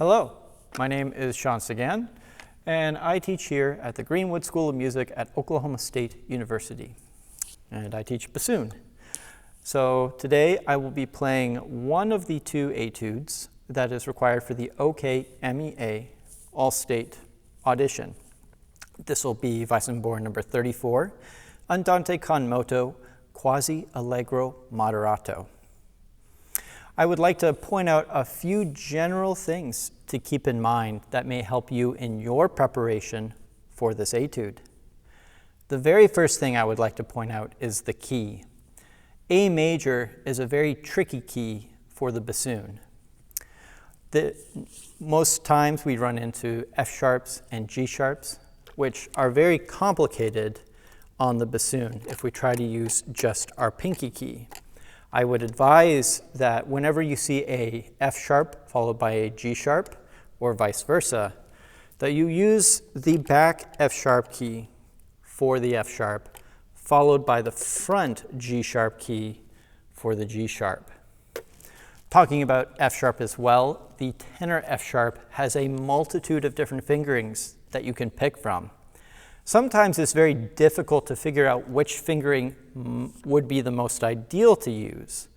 Hello, my name is Shawn Seguin, and I teach here at the Greenwood School of Music at Oklahoma State University, and I teach bassoon. So today I will be playing one of the two etudes that is required for the OkMEA All-State audition. This will be Weissenborn number 34, Andante con moto, quasi allegro moderato. I would like to point out a few general things to keep in mind that may help you in your preparation for this etude. The very first thing I would like to point out is the key. A major is a very tricky key for the bassoon. Most times we run into F sharps and G sharps, which are very complicated on the bassoon if we try to use just our pinky key. I would advise that whenever you see a F sharp followed by a G sharp, or vice versa, that you use the back F sharp key for the F sharp, followed by the front G sharp key for the G sharp. Talking about F sharp as well, the tenor F sharp has a multitude of different fingerings that you can pick from. Sometimes it's very difficult to figure out which fingering would be the most ideal to use.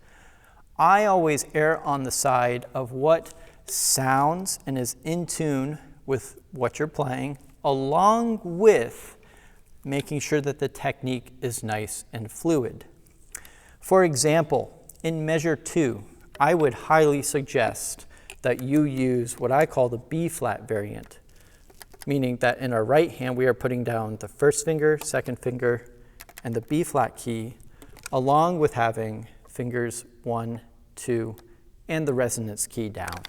I always err on the side of what sounds and is in tune with what you're playing, along with making sure that the technique is nice and fluid. For example, in measure 2, I would highly suggest that you use what I call the B flat variant, meaning that in our right hand we are putting down the first finger, second finger, and the B flat key, along with having fingers 1, 2, and the resonance key down.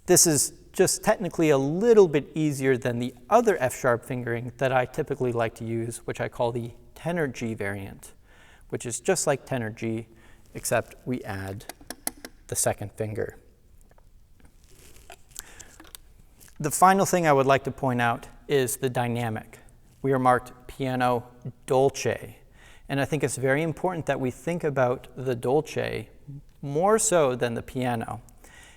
This is just technically a little bit easier than the other F sharp fingering that I typically like to use, which I call the tenor G variant, which is just like tenor G, except we add the second finger. The final thing I would like to point out is the dynamic. We are marked piano dolce, and I think it's very important that we think about the dolce more so than the piano.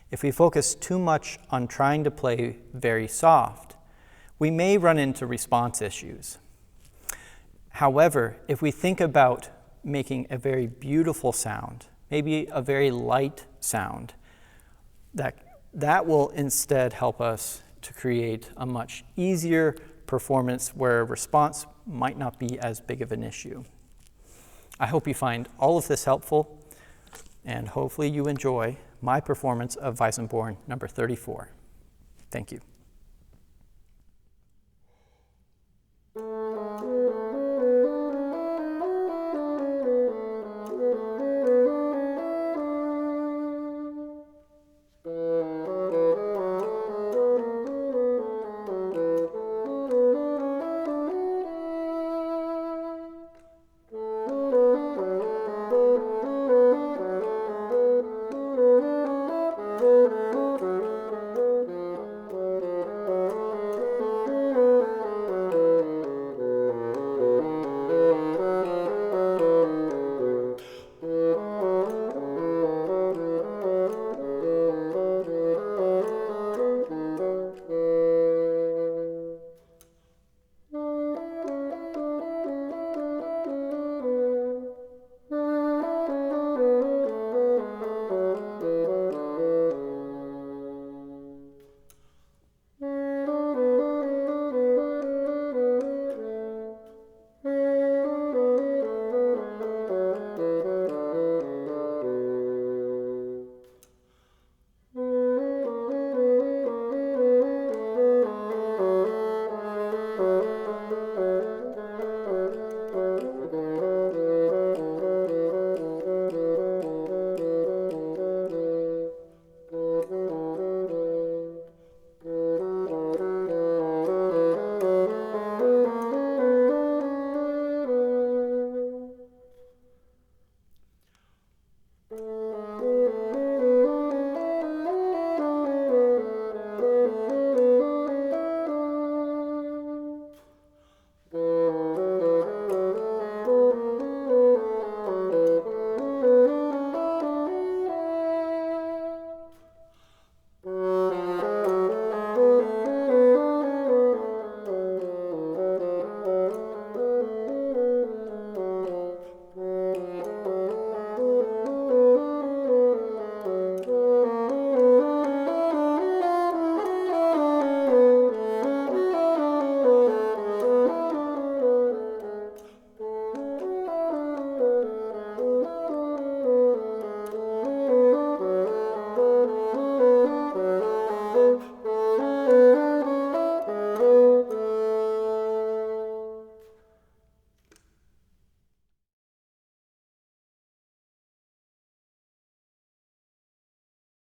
If we focus too much on trying to play very soft, we may run into response issues. However, if we think about making a very beautiful sound, maybe a very light sound, that will instead help us to create a much easier performance where response might not be as big of an issue. I hope you find all of this helpful, and hopefully you enjoy my performance of Weissenborn number 34. Thank you.